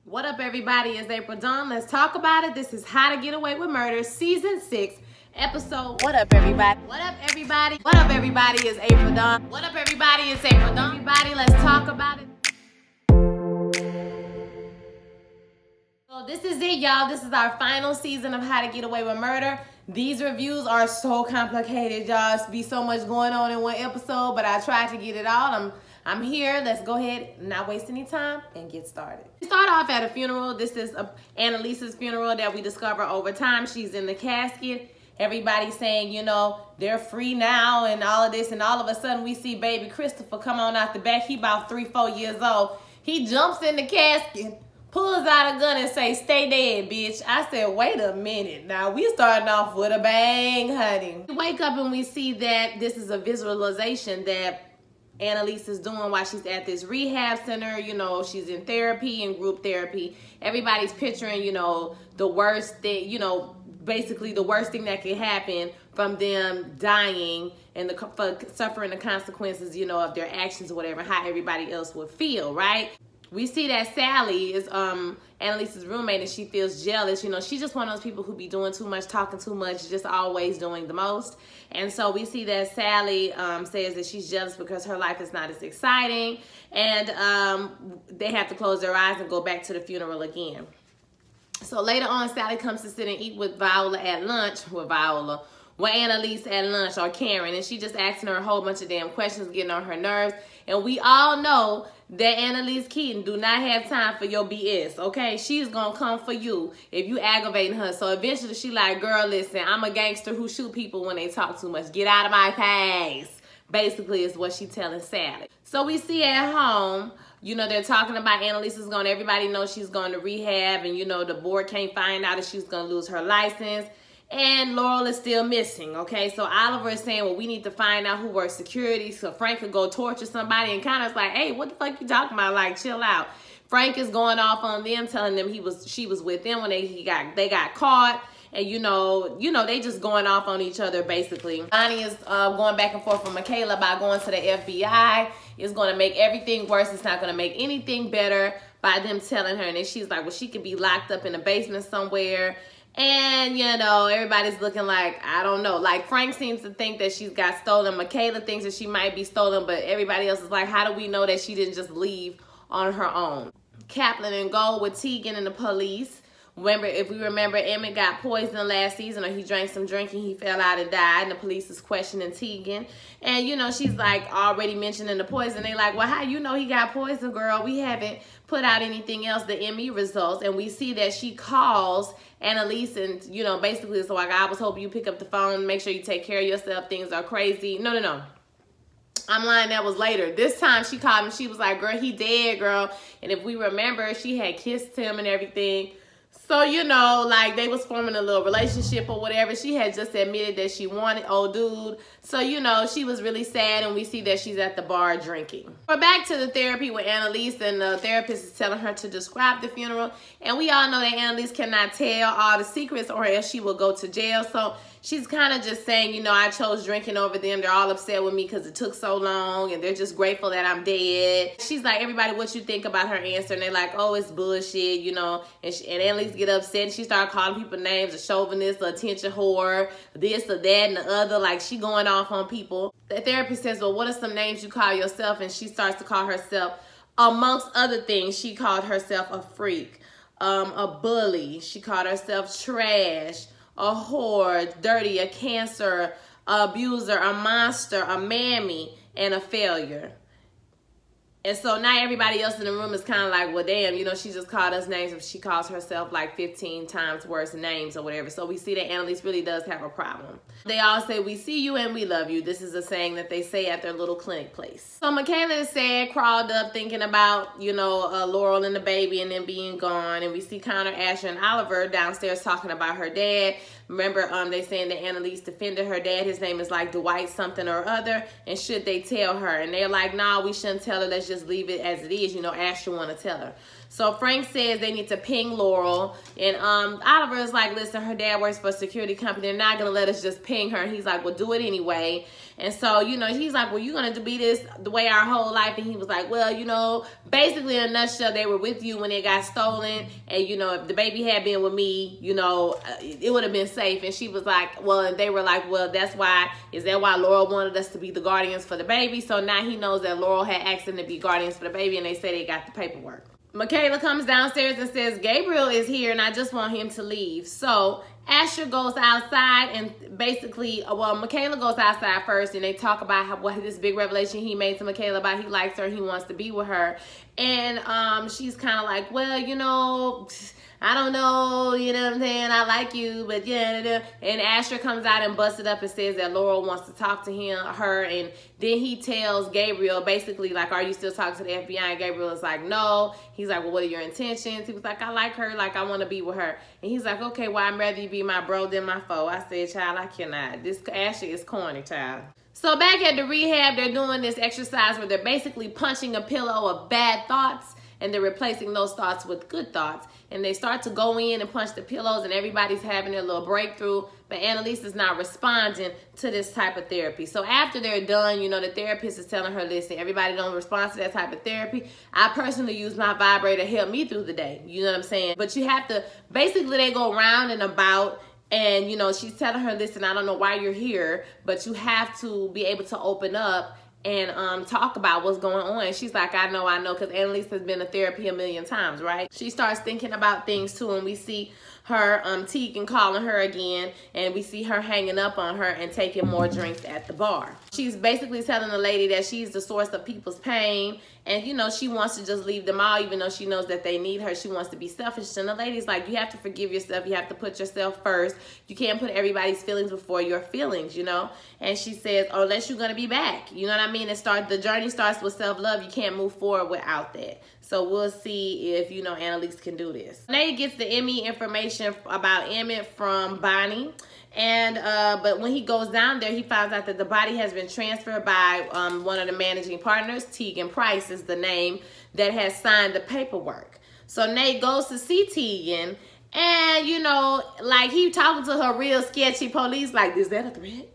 What up, everybody? It's Ep1. Let's talk about it. This is How to Get Away with Murder, Season 6, Episode. What up, everybody? What up, everybody? What up, everybody? It's Ep1. What up, everybody? It's Ep1. Everybody, let's talk about it. So this is it, y'all. This is our final season of How to Get Away with Murder. These reviews are so complicated, y'all. It's be so much going on in one episode, but I tried to get it all. I'm here. Let's go ahead, not waste any time, and get started. We start off at a funeral. This is Annalise's funeral that we discover over time. She's in the casket. Everybody's saying, you know, they're free now and all of this. And all of a sudden, we see baby Christopher come on out the back. He about 3-4 years old. He jumps in the casket, pulls out a gun and say, "Stay dead, bitch." I said, wait a minute. Now, we starting off with a bang, honey. We wake up and we see that this is a visualization that Annalise is doing while she's at this rehab center. You know, she's in therapy and group therapy. Everybody's picturing, you know, the worst thing, you know, basically the worst thing that could happen from them dying and for suffering the consequences, you know, of their actions or whatever, how everybody else would feel, right? We see that Sally is Annalise's roommate, and she feels jealous. You know, she's just one of those people who be doing too much, talking too much, just always doing the most. And so we see that Sally says that she's jealous because her life is not as exciting, and they have to close their eyes and go back to the funeral again. So later on, Sally comes to sit and eat with Viola at lunch, with Annalise at lunch, or Karen, and she just asking her a whole bunch of damn questions, getting on her nerves. And we all know that Annalise Keaton do not have time for your BS, okay? She's gonna come for you if you aggravating her. So eventually she like, girl, listen, I'm a gangster who shoot people when they talk too much. Get out of my face. Basically is what she telling Sally. So we see at home, you know, they're talking about Annalise is going, everybody knows she's going to rehab, and you know, the board can't find out if she's gonna lose her license. And Laurel is still missing, okay? So Oliver is saying, well, we need to find out who works security so Frank could go torture somebody, and Connor's like, hey, what the fuck you talking about? Like, chill out. Frank is going off on them, telling them she was with them when they got caught. And you know, they just going off on each other, basically. Bonnie is going back and forth with Michaela about going to the FBI. It's going to make everything worse. It's not going to make anything better by them telling her. And then she's like, well, she could be locked up in a basement somewhere. And, you know, everybody's looking like, I don't know. Like, Frank seems to think that she's got stolen. Michaela thinks that she might be stolen, but everybody else is like, how do we know that she didn't just leave on her own? Kaplan and Gold with Tegan and the police. Remember, if we remember, Emmett got poisoned last season, or he drank some drink and he fell out and died, and the police is questioning Tegan. And, you know, she's like already mentioning the poison. They like, well, how you know he got poisoned, girl? We haven't put out anything else, the ME results. And we see that she calls Annalise and, you know, basically it's like, I was hoping you pick up the phone, make sure you take care of yourself. Things are crazy. No. I'm lying, that was later. This time she called him. She was like, girl, he dead, girl. And if we remember, she had kissed him and everything. So, you know, like they was forming a little relationship or whatever. She had just admitted that she wanted old dude. So, you know, she was really sad, and we see that she's at the bar drinking. We're back to the therapy with Annalise, and the therapist is telling her to describe the funeral. And we all know that Annalise cannot tell all the secrets or else she will go to jail. So she's kind of just saying, you know, I chose drinking over them. They're all upset with me because it took so long, and they're just grateful that I'm dead. She's like, everybody, what you think about her answer? And they're like, oh, it's bullshit, you know. And Annalise get upset, and she started calling people names, a chauvinist, a attention whore, this or that and the other. Like, she going off on people. The therapist says, well, what are some names you call yourself? And she starts to call herself, amongst other things, she called herself a freak, a bully. She called herself trash, a whore, dirty, a cancer, a abuser, a monster, a mammy, and a failure. And so now everybody else in the room is kind of like, well, damn, you know, she just called us names. If she calls herself like 15 times worse names or whatever. So we see that Annalise really does have a problem. They all say, we see you and we love you. This is a saying that they say at their little clinic place. So Michaela is sad, crawled up, thinking about, you know, Laurel and the baby and them being gone. And we see Connor, Asher, and Oliver downstairs talking about her dad. Remember, they saying that Annalise defended her dad. His name is like Dwight something or other. And should they tell her? And they're like, nah, we shouldn't tell her. Let's just leave it as it is. You know, Asher want to tell her. So Frank says they need to ping Laurel. And Oliver is like, listen, her dad works for a security company. They're not going to let us just ping her. And he's like, well, do it anyway. And so, you know, he's like, well, you're going to be this the way our whole life. And he was like, well, you know, basically in a nutshell, they were with you when it got stolen. And, you know, if the baby had been with me, you know, it would have been safe. And she was like, well, and they were like, well, that's why, is that why Laurel wanted us to be the guardians for the baby? So now he knows that Laurel had asked them to be guardians for the baby, and they said they got the paperwork. Michaela comes downstairs and says, Gabriel is here and I just want him to leave. So Asher goes outside and basically, well, Michaela goes outside first and they talk about what this big revelation he made to Michaela about he likes her, he wants to be with her. And she's kind of like, well, you know, I don't know, you know what I'm saying? I like you, but yeah. And Asher comes out and busts it up and says that Laurel wants to talk to her. And then he tells Gabriel basically like, are you still talking to the FBI? And Gabriel is like, no. He's like, well, what are your intentions? He was like, I like her. Like, I want to be with her. And he's like, okay, well, I'd rather you be my bro than my foe. I said, child, I cannot. This Asher is corny, child. So back at the rehab, they're doing this exercise where they're basically punching a pillow of bad thoughts and they're replacing those thoughts with good thoughts. And they start to go in and punch the pillows and everybody's having their little breakthrough. But Annalise is not responding to this type of therapy. So after they're done, you know, the therapist is telling her, listen, everybody don't respond to that type of therapy. I personally use my vibrator to help me through the day. You know what I'm saying? But you have to, basically they go round and about. And, you know, she's telling her, listen, I don't know why you're here, but you have to be able to open up and talk about what's going on. And she's like, I know, because Annalise has been to therapy a million times, right? She starts thinking about things too, and we see her, Tegan calling her again, and we see her hanging up on her and taking more drinks at the bar. She's basically telling the lady that she's the source of people's pain, and, you know, she wants to just leave them all, even though she knows that they need her. She wants to be selfish. And the lady's like, you have to forgive yourself. You have to put yourself first. You can't put everybody's feelings before your feelings, you know? And she says, oh, unless you're going to be back. You know what I mean? The journey starts with self-love. You can't move forward without that. So we'll see if, you know, Annalise can do this. Nate gets the Emmy information about Emmett from Bonnie. And but when he goes down there, he finds out that the body has been transferred by one of the managing partners. Tegan Price is the name that has signed the paperwork. So Nate goes to see Tegan, and, you know, like, he talking to her real sketchy police, like, is that a threat?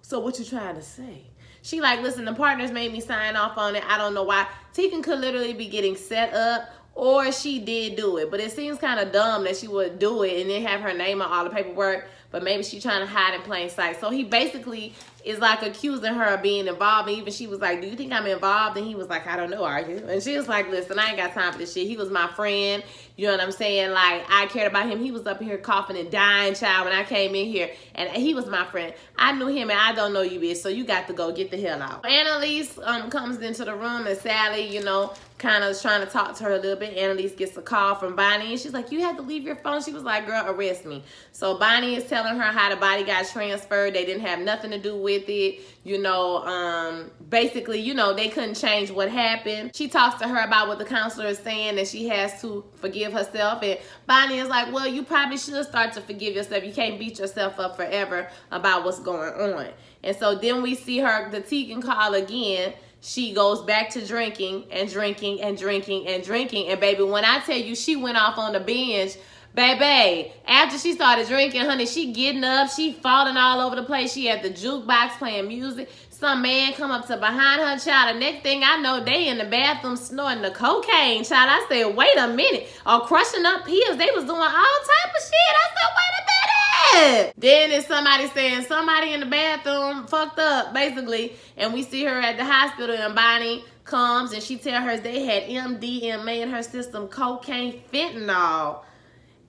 So what you trying to say? She like, listen, the partners made me sign off on it. I don't know why. Tegan could literally be getting set up, or she did do it. But it seems kind of dumb that she would do it and then have her name on all the paperwork. But maybe she's trying to hide in plain sight. So he basically is like accusing her of being involved. And even she was like, do you think I'm involved? And he was like, I don't know, are you? And she was like, listen, I ain't got time for this shit. He was my friend. You know what I'm saying? Like, I cared about him. He was up here coughing and dying, child, when I came in here. And he was my friend. I knew him, and I don't know you, bitch. So you got to go get the hell out. Annalise comes into the room, and Sally, you know, kind of is trying to talk to her a little bit. Annalise gets a call from Bonnie, and she's like, you had to leave your phone. She was like, girl, arrest me. So Bonnie is telling her how the body got transferred. They didn't have nothing to do with it. You know, basically, you know, they couldn't change what happened. She talks to her about what the counselor is saying, that she has to forgive herself. And Bonnie is like, well, you probably should start to forgive yourself. You can't beat yourself up forever about what's going on. And so then we see her, the Tegan call again. She goes back to drinking and drinking and drinking and drinking. And baby, when I tell you she went off on the binge, baby, after she started drinking, honey, she getting up, she falling all over the place. She at the jukebox playing music. Some man come up to behind her, child. The next thing I know, they in the bathroom snorting the cocaine, child. I said, wait a minute. Or crushing up pills. They was doing all type of shit. I said, wait a minute. Then there's somebody saying somebody in the bathroom fucked up, basically. And we see her at the hospital, and Bonnie comes and she tell her they had MDMA in her system, cocaine, fentanyl,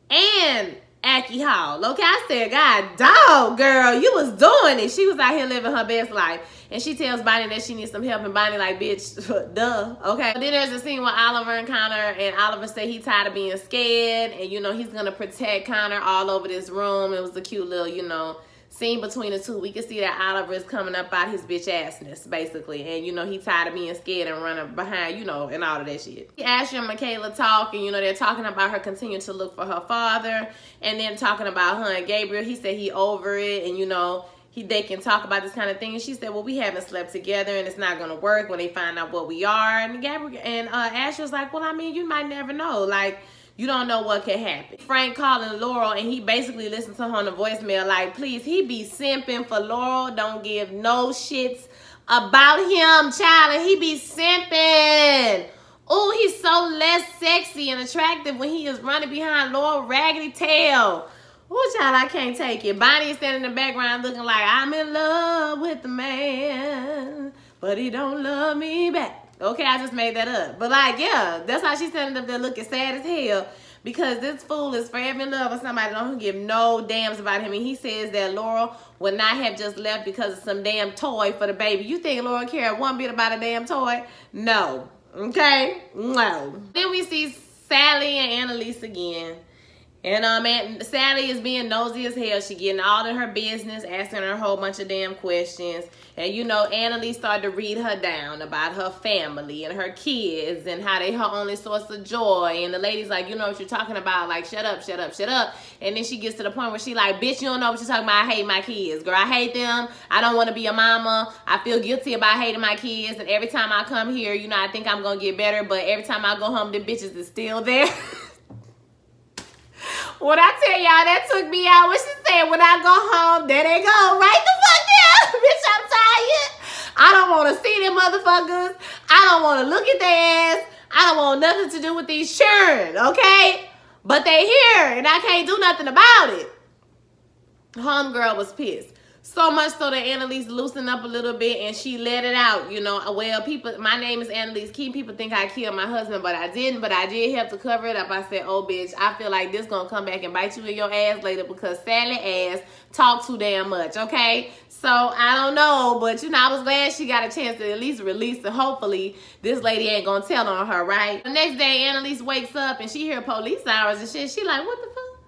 and alcohol. Okay, I said, God dog, girl, you was doing it. She was out here living her best life. And she tells Bonnie that she needs some help, and Bonnie like, bitch, duh, okay. Then there's a scene where Oliver and Connor, and Oliver say he tired of being scared, and, you know, he's gonna protect Connor all over this room. It was a cute little, you know, scene between the two. We can see that Oliver is coming up out his bitch assness, basically. And, you know, he tired of being scared and running behind, you know, and all of that shit. Ashley and Michaela talk, and, you know, they're talking about her continuing to look for her father, and then talking about her and Gabriel. He said he over it, and, you know, they can talk about this kind of thing. And she said, well, we haven't slept together and it's not going to work when they find out what we are. And Ashley was like, well, I mean, you might never know. Like, you don't know what could happen. Frank calling Laurel, and he basically listened to her on the voicemail like, please, he be simping for Laurel. Don't give no shits about him, child. And he be simping. Oh, he's so less sexy and attractive when he is running behind Laurel raggedy tail. Oh, child, I can't take it. Bonnie is standing in the background looking like I'm in love with the man, but he don't love me back. Okay, I just made that up. But like, yeah, that's how she's standing up there looking sad as hell because this fool is forever in love with somebody that don't give no damns about him. And he says that Laurel would not have just left because of some damn toy for the baby. You think Laurel cared one bit about a damn toy? No. Okay? No. Then we see Sally and Annalise again. And Sally is being nosy as hell. She getting all in her business, asking her a whole bunch of damn questions. And you know, Annalise started to read her down about her family and her kids and how they her only source of joy. And the lady's like, you know what you're talking about? Like, shut up, shut up, shut up. And then she gets to the point where she like, bitch, you don't know what you're talking about. I hate my kids. Girl, I hate them. I don't want to be a mama. I feel guilty about hating my kids. And every time I come here, you know, I think I'm going to get better. But every time I go home, the bitches is still there. When I tell y'all, that took me out. What she said, when I go home, there they go. Right the fuck down. Bitch, I'm tired. I don't want to see them motherfuckers. I don't want to look at their ass. I don't want nothing to do with these children, okay? But they here, and I can't do nothing about it. Homegirl was pissed. So much so that Annalise loosened up a little bit and she let it out. You know, well, people, my name is Annalise Key. People think I killed my husband, but I didn't. But I did have to cover it up. I said, oh, bitch, I feel like this gonna come back and bite you in your ass later because Sally ass talk too damn much, okay? So, I don't know, but, you know, I was glad she got a chance to at least release it. Hopefully, this lady ain't gonna tell on her, right? The next day, Annalise wakes up and she hear police sirens and shit. She like, what the fuck?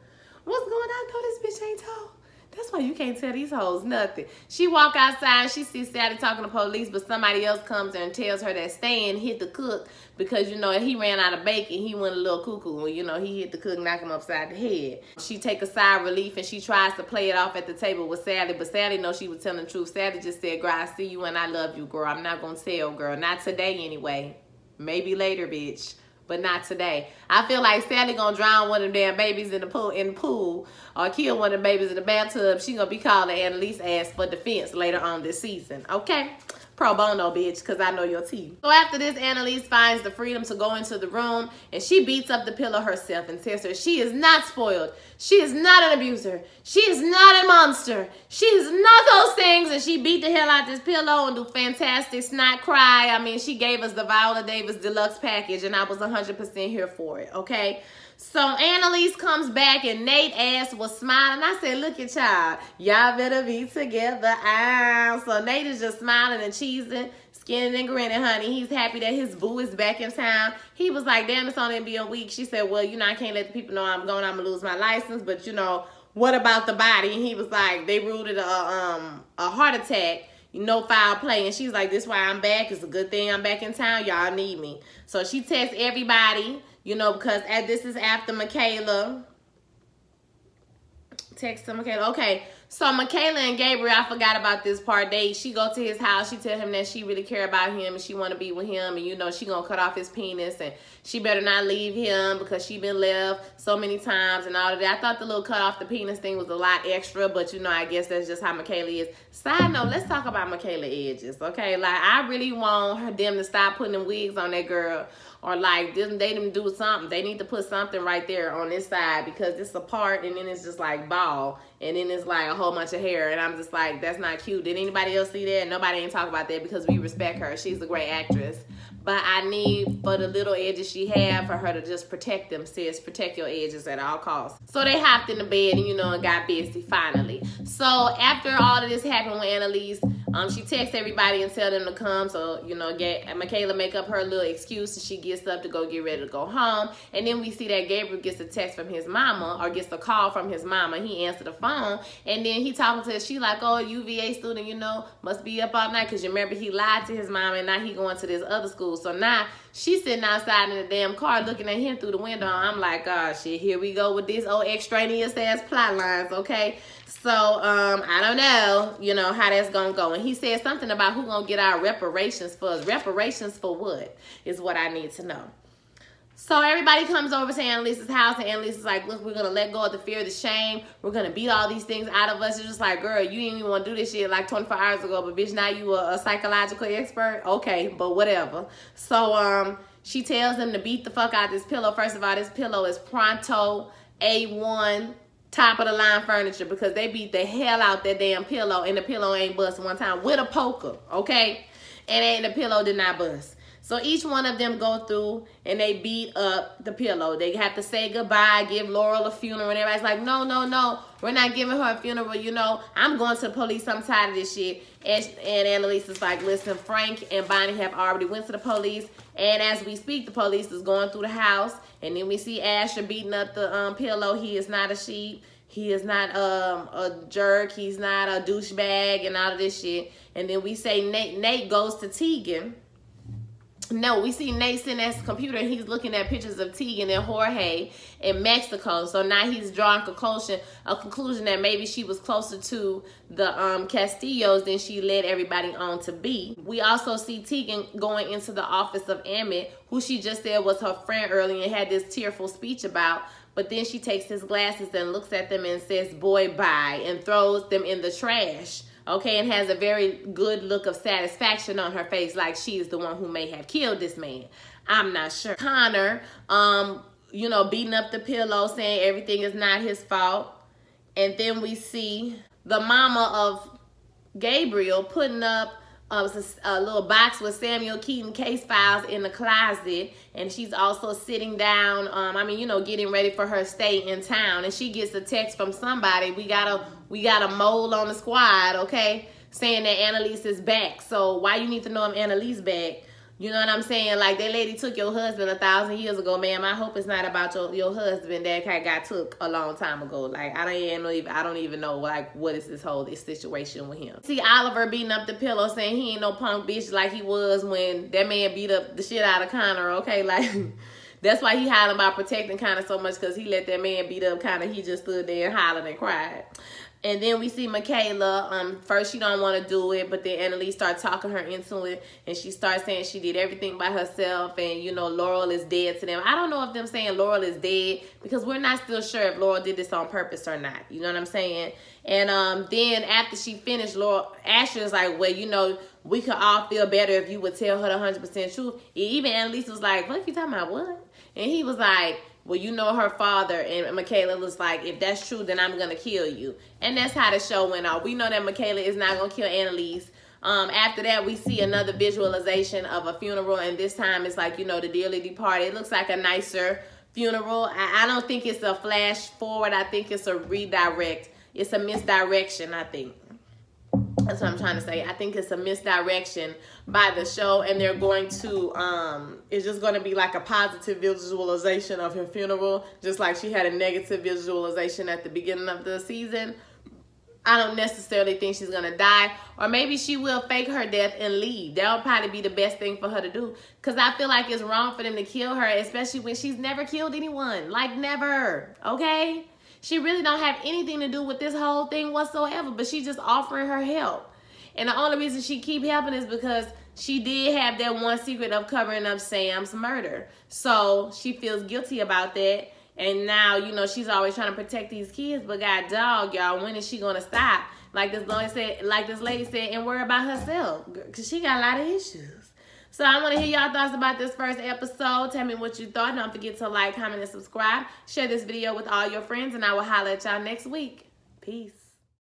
What's going on? No, this bitch ain't told. That's why you can't tell these hoes nothing. She walk outside and she sees Sally talking to police, but somebody else comes and tells her that Stan hit the cook because, you know, he ran out of bacon. He went a little cuckoo. You know, he hit the cook, knock him upside the head. She take a sigh of relief and she tries to play it off at the table with Sally, but Sally knows she was telling the truth. Sally just said, girl, I see you and I love you, girl. I'm not going to tell, girl. Not today anyway. Maybe later, bitch. But not today. I feel like Sally gonna drown one of them damn babies in the pool or kill one of the babies in the bathtub. She gonna be calling Annalise ass for defense later on this season. Okay? Pro bono, bitch, because I know your teeth. So after this, Annalise finds the freedom to go into the room and she beats up the pillow herself and tells her she is not spoiled. She is not an abuser. She is not a monster. She is not those things. And she beat the hell out this pillow and do fantastic snot cry. I mean, she gave us the Viola Davis deluxe package and I was 100% here for it, okay? So Annalise comes back and Nate ass was smiling. I said, look at y'all. Y'all better be together. So Nate is just smiling and cheesing, skinning and grinning, honey. He's happy that his boo is back in town. He was like, damn, it's only be a week. She said, well, you know, I can't let the people know I'm going. I'm going to lose my license. But, you know, what about the body? And he was like, they ruled it a heart attack. No foul play. And she's like, this is why I'm back. It's a good thing I'm back in town. Y'all need me. So she texts everybody. You know, because this is after Michaela. Text to Michaela. Okay, so Michaela and Gabriel, I forgot about this part. She go to his house. She tell him that she really care about him and she want to be with him. And, you know, she going to cut off his penis. And she better not leave him because she been left so many times and all of that. I thought the little cut off the penis thing was a lot extra. But, you know, I guess that's just how Michaela is. Side note, let's talk about Michaela edges, okay? Like, I really want them to stop putting them wigs on that girl. Or like, they didn't do something. They need to put something right there on this side because it's a part and then it's just like ball. And then it's like a whole bunch of hair. And I'm just like, that's not cute. Did anybody else see that? Nobody ain't talk about that because we respect her. She's a great actress. But I need, for the little edges she have, for her to just protect them. Sis, protect your edges at all costs. So they hopped in the bed and, you know, and got busy finally. So after all of this happened with Annalise, she texts everybody and tell them to come. So, you know, Michaela make up her little excuse and she gets up to go get ready to go home. And then we see that Gabriel gets a text from his mama or gets a call from his mama. He answered the phone and then he talking to her. She like, oh, UVA student, you know, must be up all night because you remember he lied to his mama and now he going to this other school. So now She's sitting outside in the damn car looking at him through the window. I'm like, oh shit, here we go with this old extraneous ass plot lines, okay? So, I don't know, you know, how that's gonna go. And he said something about who gonna get our reparations for us. Reparations for what is what I need to know. So everybody comes over to Annalise's house, and Annalise's like, look, we're going to let go of the fear, the shame. We're going to beat all these things out of us. It's just like, girl, you didn't even want to do this shit like 24 hours ago, but bitch, now you a psychological expert? Okay, but whatever. So she tells them to beat the fuck out of this pillow. First of all, this pillow is Pronto A1 top of the line furniture, because they beat the hell out that damn pillow, and the pillow ain't bust one time with a poker, okay? And the pillow did not bust. So each one of them go through and they beat up the pillow. They have to say goodbye, give Laurel a funeral, and everybody's like, no, no, no, we're not giving her a funeral. You know, I'm going to the police. I'm tired of this shit. And Annalise is like, listen, Frank and Bonnie have already went to the police. And as we speak, the police is going through the house. And then we see Asher beating up the pillow. He is not a sheep. He is not a jerk. He's not a douchebag and all of this shit. And then we say Nate goes to Tegan. No, we see Nate sitting at his computer and he's looking at pictures of Tegan and Jorge in Mexico. So now he's drawing a conclusion that maybe she was closer to the Castillos than she led everybody on to be. We also see Tegan going into the office of Emmett, who she just said was her friend earlier and had this tearful speech about. But then she takes his glasses and looks at them and says, boy, bye, and throws them in the trash. Okay, and has a very good look of satisfaction on her face, like she is the one who may have killed this man. I'm not sure. Connor, you know, beating up the pillow, saying everything is not his fault. And then we see the mama of Gabriel putting up a little box with Samuel Keaton case files in the closet, and she's also sitting down, I mean, you know, getting ready for her stay in town. And she gets a text from somebody, we got a mole on the squad, okay, saying that Annalise is back. So why you need to know if Annalise back? You know what I'm saying? Like, that lady took your husband 1,000 years ago, ma'am. I hope it's not about your husband that got took a long time ago. Like, I don't even know, like, what is this situation with him. See Oliver beating up the pillow, saying he ain't no punk bitch like he was when that man beat up the shit out of Connor, okay? Like, that's why he hollering about protecting Connor so much, because he let that man beat up Connor. He just stood there and hollered and cried. And then we see Michaela. First, she don't want to do it, but then Annalise starts talking her into it, and she starts saying she did everything by herself, and, you know, Laurel is dead to them. I don't know if them saying Laurel is dead, because we're not still sure if Laurel did this on purpose or not. You know what I'm saying? And then after she finished, Asher is like, well, you know, we could all feel better if you would tell her the 100% truth. Even Annalise was like, what you talking about, what? And he was like, well, you know her father. And Michaela was like, if that's true, then I'm going to kill you. And that's how the show went on. We know that Michaela is not going to kill Annalise. After that, we see another visualization of a funeral. And this time it's like, you know, the dearly departed. It looks like a nicer funeral. I don't think it's a flash forward. I think it's a redirect. It's a misdirection, I think. That's what I'm trying to say. I think it's a misdirection by the show, and they're going to, it's just going to be like a positive visualization of her funeral, just like she had a negative visualization at the beginning of the season. I don't necessarily think she's going to die, or maybe she will fake her death and leave. That would probably be the best thing for her to do, because I feel like it's wrong for them to kill her, especially when she's never killed anyone. Like, never, okay? She really don't have anything to do with this whole thing whatsoever, but she's just offering her help. And the only reason she keep helping is because she did have that one secret of covering up Sam's murder. So she feels guilty about that. And now, you know, she's always trying to protect these kids, but god dog, y'all, when is she gonna stop? Like this lady said, and worry about herself, because she got a lot of issues. So I want to hear y'all thoughts about this first episode. Tell me what you thought. Don't forget to like, comment, and subscribe. Share this video with all your friends, and I will holler at y'all next week. Peace.